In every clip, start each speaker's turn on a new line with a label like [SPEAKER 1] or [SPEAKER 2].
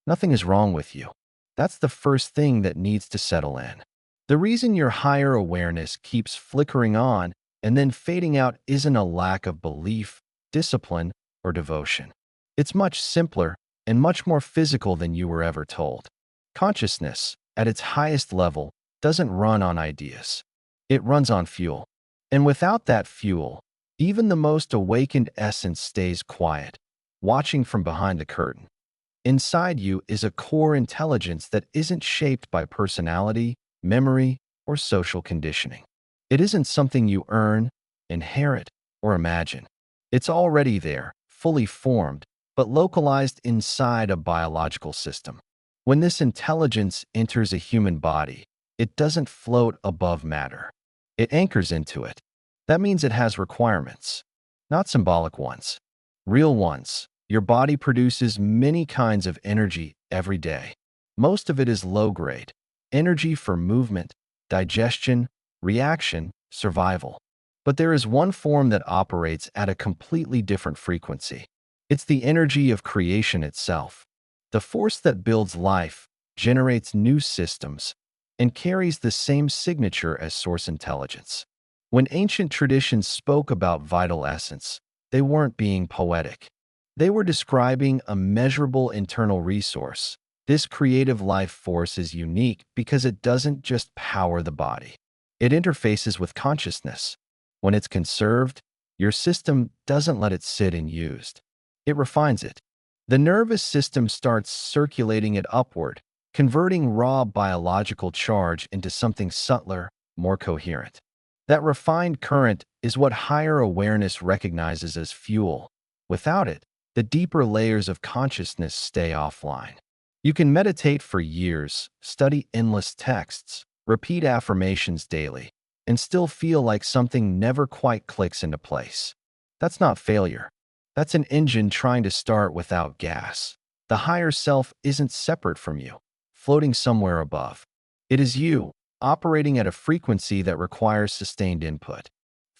[SPEAKER 1] Nothing is wrong with you. That's the first thing that needs to settle in. The reason your higher awareness keeps flickering on and then fading out isn't a lack of belief, discipline, or devotion. It's much simpler and much more physical than you were ever told. Consciousness, at its highest level, doesn't run on ideas. It runs on fuel. And without that fuel, even the most awakened essence stays quiet, watching from behind the curtain. Inside you is a core intelligence that isn't shaped by personality, memory, or social conditioning. It isn't something you earn, inherit, or imagine. It's already there, fully formed, but localized inside a biological system. When this intelligence enters a human body, it doesn't float above matter. It anchors into it. That means it has requirements, not symbolic ones, real ones. Your body produces many kinds of energy every day. Most of it is low-grade, energy for movement, digestion, reaction, survival. But there is one form that operates at a completely different frequency. It's the energy of creation itself. The force that builds life, generates new systems, and carries the same signature as source intelligence. When ancient traditions spoke about vital essence, they weren't being poetic. They were describing a measurable internal resource. This creative life force is unique because it doesn't just power the body. It interfaces with consciousness. When it's conserved, your system doesn't let it sit unused. It refines it. The nervous system starts circulating it upward, converting raw biological charge into something subtler, more coherent. That refined current is what higher awareness recognizes as fuel. Without it, the deeper layers of consciousness stay offline. You can meditate for years, study endless texts, repeat affirmations daily, and still feel like something never quite clicks into place. That's not failure. That's an engine trying to start without gas. The higher self isn't separate from you, floating somewhere above. It is you, operating at a frequency that requires sustained input.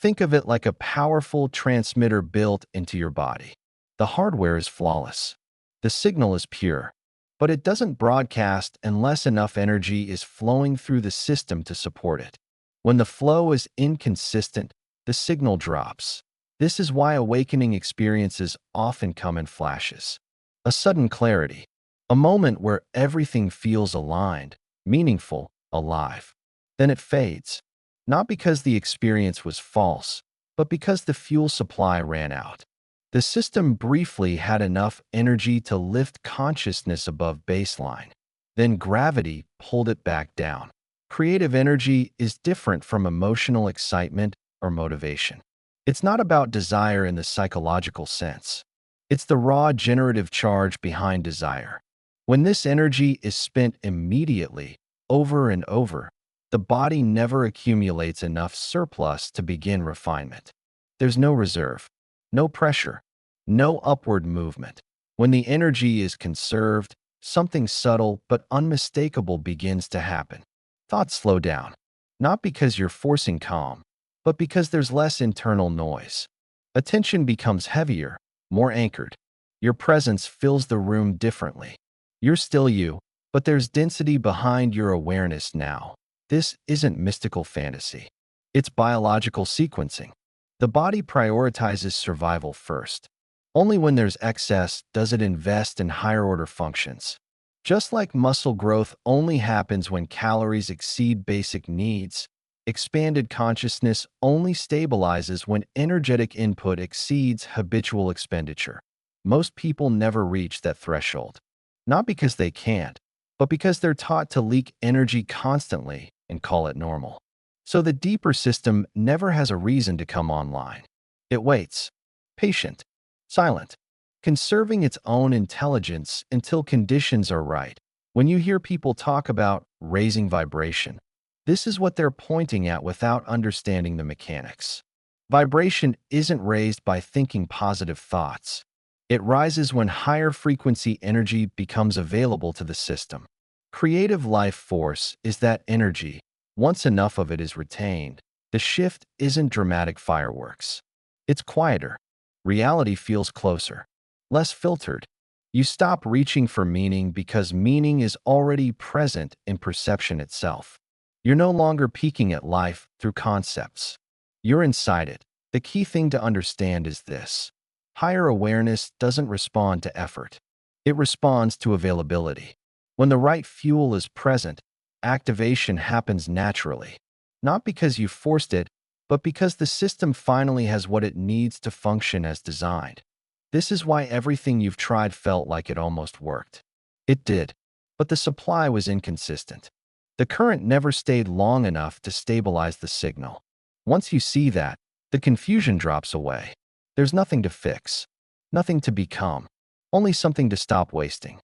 [SPEAKER 1] Think of it like a powerful transmitter built into your body. The hardware is flawless. The signal is pure, but it doesn't broadcast unless enough energy is flowing through the system to support it. When the flow is inconsistent, the signal drops. This is why awakening experiences often come in flashes. A sudden clarity, a moment where everything feels aligned, meaningful, alive. Then it fades, not because the experience was false, but because the fuel supply ran out. The system briefly had enough energy to lift consciousness above baseline. Then gravity pulled it back down. Creative energy is different from emotional excitement or motivation. It's not about desire in the psychological sense. It's the raw generative charge behind desire. When this energy is spent immediately, over and over, the body never accumulates enough surplus to begin refinement. There's no reserve. No pressure, no upward movement. When the energy is conserved, something subtle but unmistakable begins to happen. Thoughts slow down, not because you're forcing calm, but because there's less internal noise. Attention becomes heavier, more anchored. Your presence fills the room differently. You're still you, but there's density behind your awareness now. This isn't mystical fantasy. It's biological sequencing. The body prioritizes survival first. Only when there's excess does it invest in higher-order functions. Just like muscle growth only happens when calories exceed basic needs, expanded consciousness only stabilizes when energetic input exceeds habitual expenditure. Most people never reach that threshold. Not because they can't, but because they're taught to leak energy constantly and call it normal. So the deeper system never has a reason to come online. It waits, patient, silent, conserving its own intelligence until conditions are right. When you hear people talk about raising vibration, this is what they're pointing at without understanding the mechanics. Vibration isn't raised by thinking positive thoughts. It rises when higher frequency energy becomes available to the system. Creative life force is that energy. Once enough of it is retained, the shift isn't dramatic fireworks. It's quieter. Reality feels closer, less filtered. You stop reaching for meaning because meaning is already present in perception itself. You're no longer peeking at life through concepts. You're inside it. The key thing to understand is this. Higher awareness doesn't respond to effort. It responds to availability. When the right fuel is present, activation happens naturally. Not because you forced it, but because the system finally has what it needs to function as designed. This is why everything you've tried felt like it almost worked. It did, but the supply was inconsistent. The current never stayed long enough to stabilize the signal. Once you see that, the confusion drops away. There's nothing to fix, nothing to become, only something to stop wasting.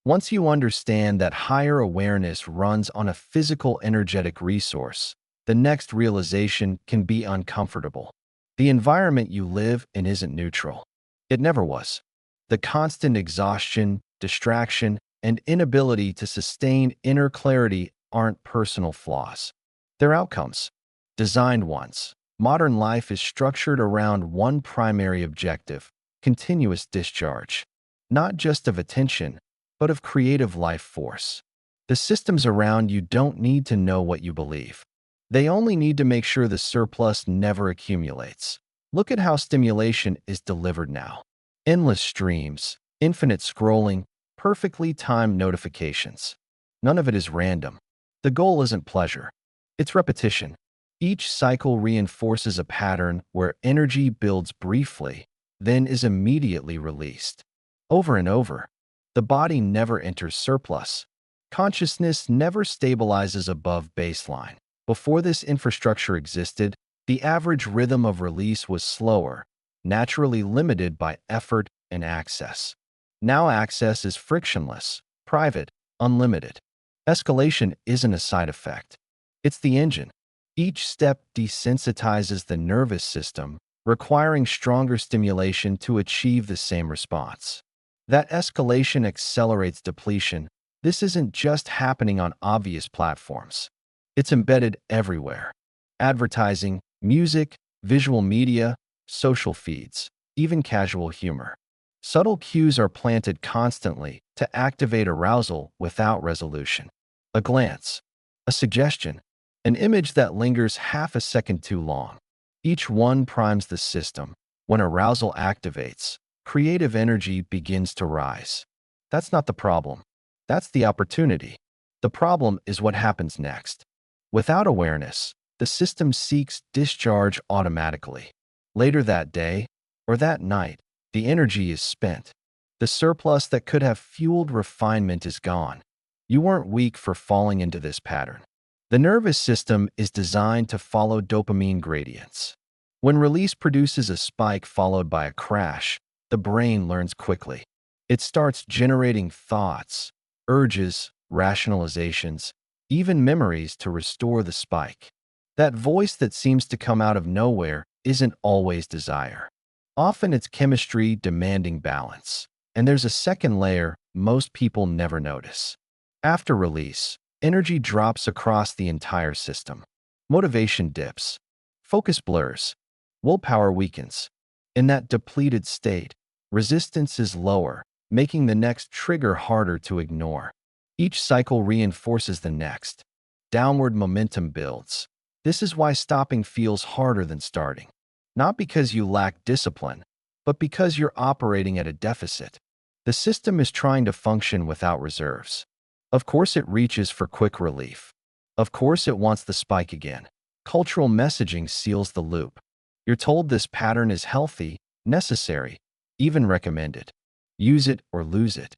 [SPEAKER 1] Once you understand that higher awareness runs on a physical energetic resource, the next realization can be uncomfortable. The environment you live in isn't neutral. It never was. The constant exhaustion, distraction, and inability to sustain inner clarity aren't personal flaws. They're outcomes. Designed ones. Modern life is structured around one primary objective: continuous discharge. Not just of attention, but of creative life force. The systems around you don't need to know what you believe. They only need to make sure the surplus never accumulates. Look at how stimulation is delivered now. Endless streams, infinite scrolling, perfectly timed notifications. None of it is random. The goal isn't pleasure. It's repetition. Each cycle reinforces a pattern where energy builds briefly, then is immediately released. Over and over. The body never enters surplus. Consciousness never stabilizes above baseline. Before this infrastructure existed, the average rhythm of release was slower, naturally limited by effort and access. Now access is frictionless, private, unlimited. Escalation isn't a side effect. It's the engine. Each step desensitizes the nervous system, requiring stronger stimulation to achieve the same response. That escalation accelerates depletion. This isn't just happening on obvious platforms. It's embedded everywhere. Advertising, music, visual media, social feeds, even casual humor. Subtle cues are planted constantly to activate arousal without resolution. A glance, a suggestion, an image that lingers half a second too long. Each one primes the system. When arousal activates, creative energy begins to rise. That's not the problem. That's the opportunity. The problem is what happens next. Without awareness, the system seeks discharge automatically. Later that day, or that night, the energy is spent. The surplus that could have fueled refinement is gone. You weren't weak for falling into this pattern. The nervous system is designed to follow dopamine gradients. When release produces a spike followed by a crash, the brain learns quickly. It starts generating thoughts, urges, rationalizations, even memories to restore the spike. That voice that seems to come out of nowhere isn't always desire. Often it's chemistry demanding balance. And there's a second layer most people never notice. After release, energy drops across the entire system. Motivation dips. Focus blurs. Willpower weakens. In that depleted state, resistance is lower, making the next trigger harder to ignore. Each cycle reinforces the next. Downward momentum builds. This is why stopping feels harder than starting. Not because you lack discipline, but because you're operating at a deficit. The system is trying to function without reserves. Of course it reaches for quick relief. Of course it wants the spike again. Cultural messaging seals the loop. You're told this pattern is healthy, necessary, even recommended. Use it or lose it.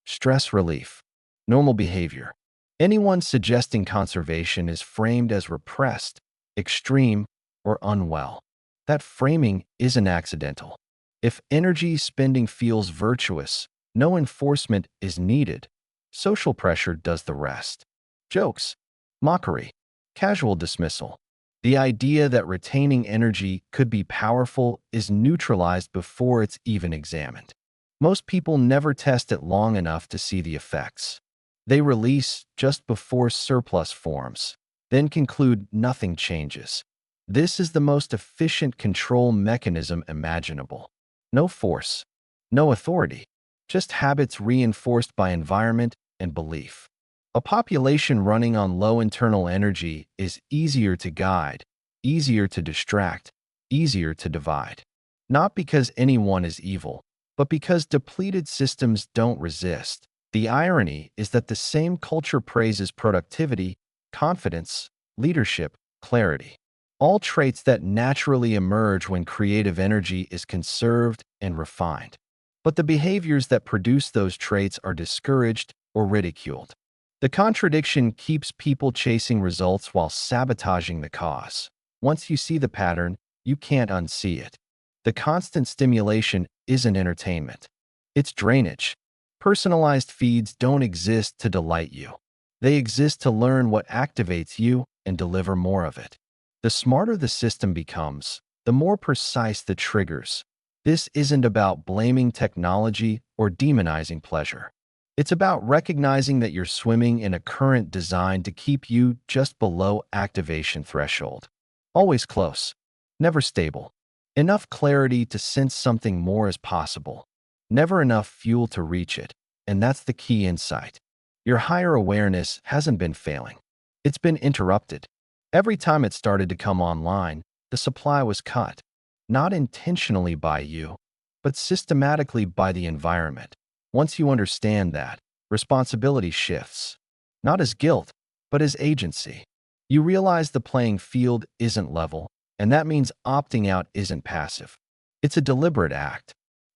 [SPEAKER 1] Stress relief. Normal behavior. Anyone suggesting conservation is framed as repressed, extreme, or unwell. That framing isn't accidental. If energy spending feels virtuous, no enforcement is needed. Social pressure does the rest. Jokes, mockery, casual dismissal. The idea that retaining energy could be powerful is neutralized before it's even examined. Most people never test it long enough to see the effects. They release just before surplus forms, then conclude nothing changes. This is the most efficient control mechanism imaginable. No force, no authority, just habits reinforced by environment and belief. A population running on low internal energy is easier to guide, easier to distract, easier to divide. Not because anyone is evil, but because depleted systems don't resist. The irony is that the same culture praises productivity, confidence, leadership, clarity. All traits that naturally emerge when creative energy is conserved and refined. But the behaviors that produce those traits are discouraged or ridiculed. The contradiction keeps people chasing results while sabotaging the cause. Once you see the pattern, you can't unsee it. The constant stimulation isn't entertainment. It's drainage. Personalized feeds don't exist to delight you. They exist to learn what activates you and deliver more of it. The smarter the system becomes, the more precise the triggers. This isn't about blaming technology or demonizing pleasure. It's about recognizing that you're swimming in a current designed to keep you just below activation threshold. Always close, never stable. Enough clarity to sense something more is possible. Never enough fuel to reach it. And that's the key insight. Your higher awareness hasn't been failing. It's been interrupted. Every time it started to come online, the supply was cut. Not intentionally by you, but systematically by the environment. Once you understand that, responsibility shifts. Not as guilt, but as agency. You realize the playing field isn't level, and that means opting out isn't passive. It's a deliberate act.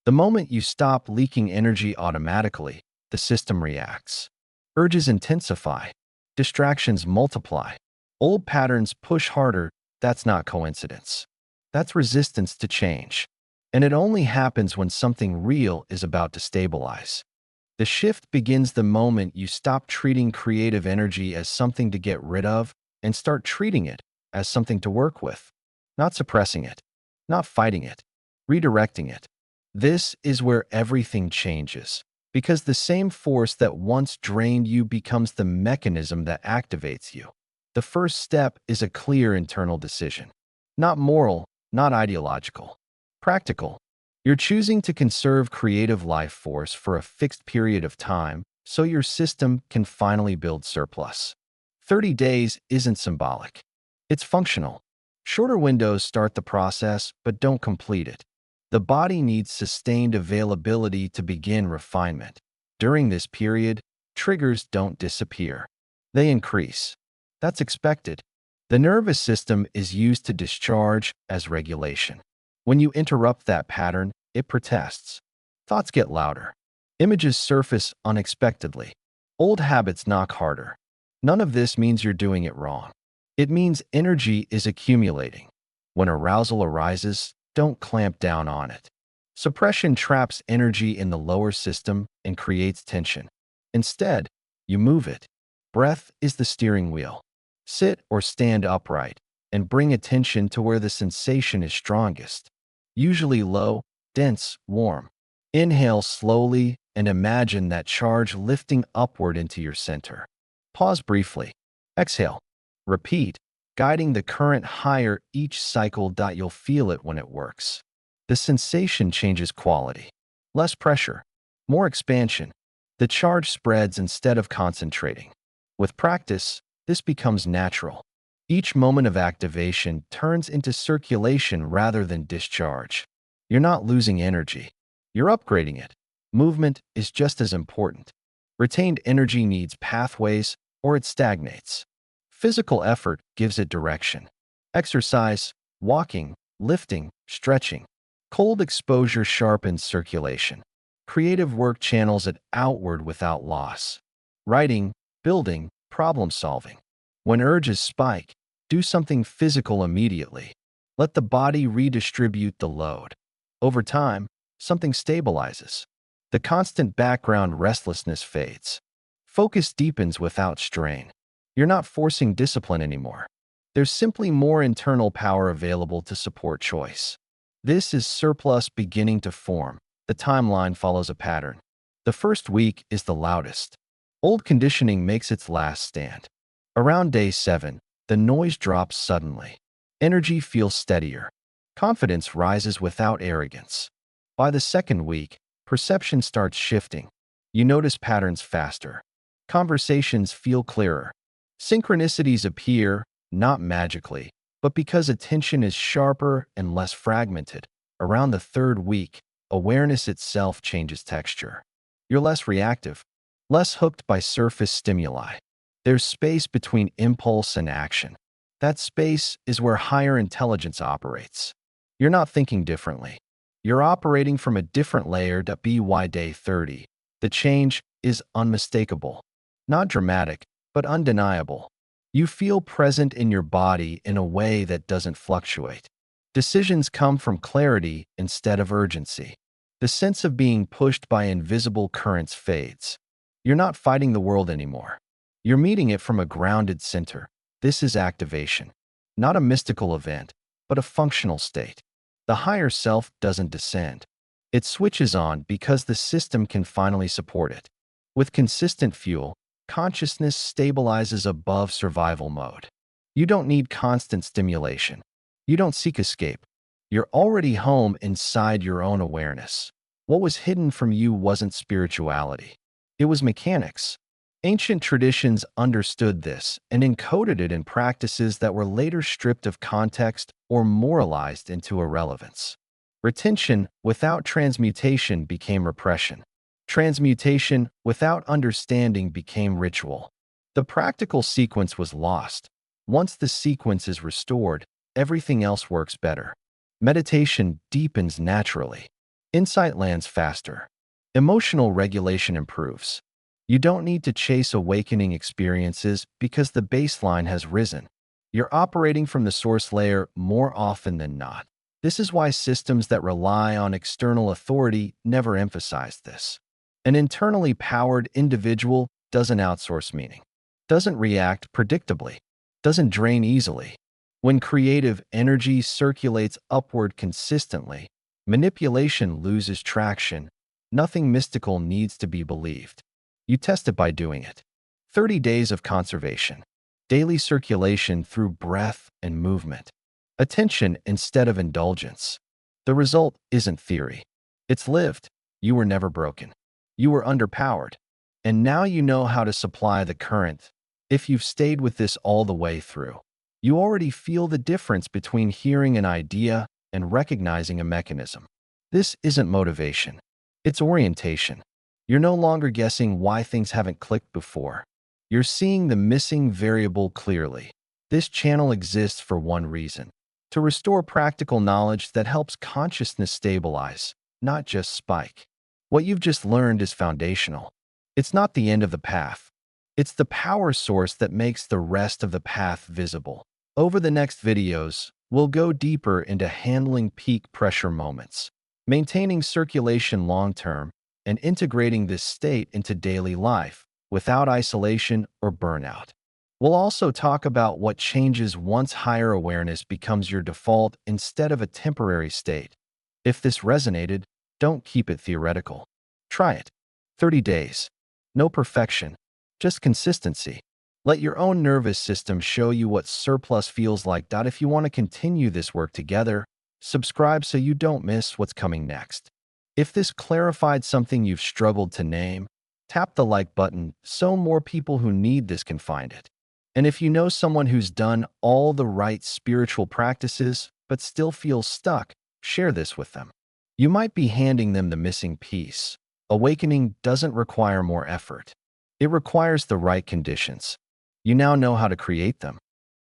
[SPEAKER 1] The moment you stop leaking energy automatically, the system reacts. Urges intensify. Distractions multiply. Old patterns push harder. That's not coincidence. That's resistance to change. And it only happens when something real is about to stabilize. The shift begins the moment you stop treating creative energy as something to get rid of and start treating it as something to work with. Not suppressing it, not fighting it, redirecting it. This is where everything changes, because the same force that once drained you becomes the mechanism that activates you. The first step is a clear internal decision. Not moral, not ideological. Practical. You're choosing to conserve creative life force for a fixed period of time so your system can finally build surplus. 30 days isn't symbolic. It's functional. Shorter windows start the process, but don't complete it. The body needs sustained availability to begin refinement. During this period, triggers don't disappear. They increase. That's expected. The nervous system is used to discharge as regulation. When you interrupt that pattern, it protests. Thoughts get louder. Images surface unexpectedly. Old habits knock harder. None of this means you're doing it wrong. It means energy is accumulating. When arousal arises, don't clamp down on it. Suppression traps energy in the lower system and creates tension. Instead, you move it. Breath is the steering wheel. Sit or stand upright and bring attention to where the sensation is strongest. Usually low, dense, warm. Inhale slowly and imagine that charge lifting upward into your center. Pause briefly. Exhale. Repeat, guiding the current higher each cycle. You'll feel it when it works. The sensation changes quality. Less pressure, more expansion. The charge spreads instead of concentrating. With practice, this becomes natural. Each moment of activation turns into circulation rather than discharge. You're not losing energy. You're upgrading it. Movement is just as important. Retained energy needs pathways or it stagnates. Physical effort gives it direction. Exercise, walking, lifting, stretching. Cold exposure sharpens circulation. Creative work channels it outward without loss. Writing, building, problem solving. When urges spike, do something physical immediately. Let the body redistribute the load. Over time, something stabilizes. The constant background restlessness fades. Focus deepens without strain. You're not forcing discipline anymore. There's simply more internal power available to support choice. This is surplus beginning to form. The timeline follows a pattern. The first week is the loudest. Old conditioning makes its last stand. Around day 7, the noise drops suddenly. Energy feels steadier. Confidence rises without arrogance. By the second week, perception starts shifting. You notice patterns faster. Conversations feel clearer. Synchronicities appear, not magically, but because attention is sharper and less fragmented. Around the third week, awareness itself changes texture. You're less reactive, less hooked by surface stimuli. There's space between impulse and action. That space is where higher intelligence operates. You're not thinking differently. You're operating from a different layer. By day 30, the change is unmistakable. Not dramatic, but undeniable. You feel present in your body in a way that doesn't fluctuate. Decisions come from clarity instead of urgency. The sense of being pushed by invisible currents fades. You're not fighting the world anymore. You're meeting it from a grounded center. This is activation. Not a mystical event, but a functional state. The higher self doesn't descend. It switches on because the system can finally support it. With consistent fuel, consciousness stabilizes above survival mode. You don't need constant stimulation. You don't seek escape. You're already home inside your own awareness. What was hidden from you wasn't spirituality. It was mechanics. Ancient traditions understood this and encoded it in practices that were later stripped of context or moralized into irrelevance. Retention without transmutation became repression. Transmutation without understanding became ritual. The practical sequence was lost. Once the sequence is restored, everything else works better. Meditation deepens naturally. Insight lands faster. Emotional regulation improves. You don't need to chase awakening experiences because the baseline has risen. You're operating from the source layer more often than not. This is why systems that rely on external authority never emphasize this. An internally powered individual doesn't outsource meaning, doesn't react predictably, doesn't drain easily. When creative energy circulates upward consistently, manipulation loses traction. Nothing mystical needs to be believed. You test it by doing it. 30 days of conservation. Daily circulation through breath and movement. Attention instead of indulgence. The result isn't theory. It's lived. You were never broken. You were underpowered. And now you know how to supply the current. If you've stayed with this all the way through, you already feel the difference between hearing an idea and recognizing a mechanism. This isn't motivation. It's orientation. You're no longer guessing why things haven't clicked before. You're seeing the missing variable clearly. This channel exists for one reason: to restore practical knowledge that helps consciousness stabilize, not just spike. What you've just learned is foundational. It's not the end of the path. It's the power source that makes the rest of the path visible. Over the next videos, we'll go deeper into handling peak pressure moments, maintaining circulation long-term, and integrating this state into daily life without isolation or burnout. We'll also talk about what changes once higher awareness becomes your default instead of a temporary state. If this resonated, don't keep it theoretical. Try it. 30 days. No perfection, just consistency. Let your own nervous system show you what surplus feels like. If you want to continue this work together, subscribe so you don't miss what's coming next. If this clarified something you've struggled to name, tap the like button so more people who need this can find it. And if you know someone who's done all the right spiritual practices but still feels stuck, share this with them. You might be handing them the missing piece. Awakening doesn't require more effort. It requires the right conditions. You now know how to create them.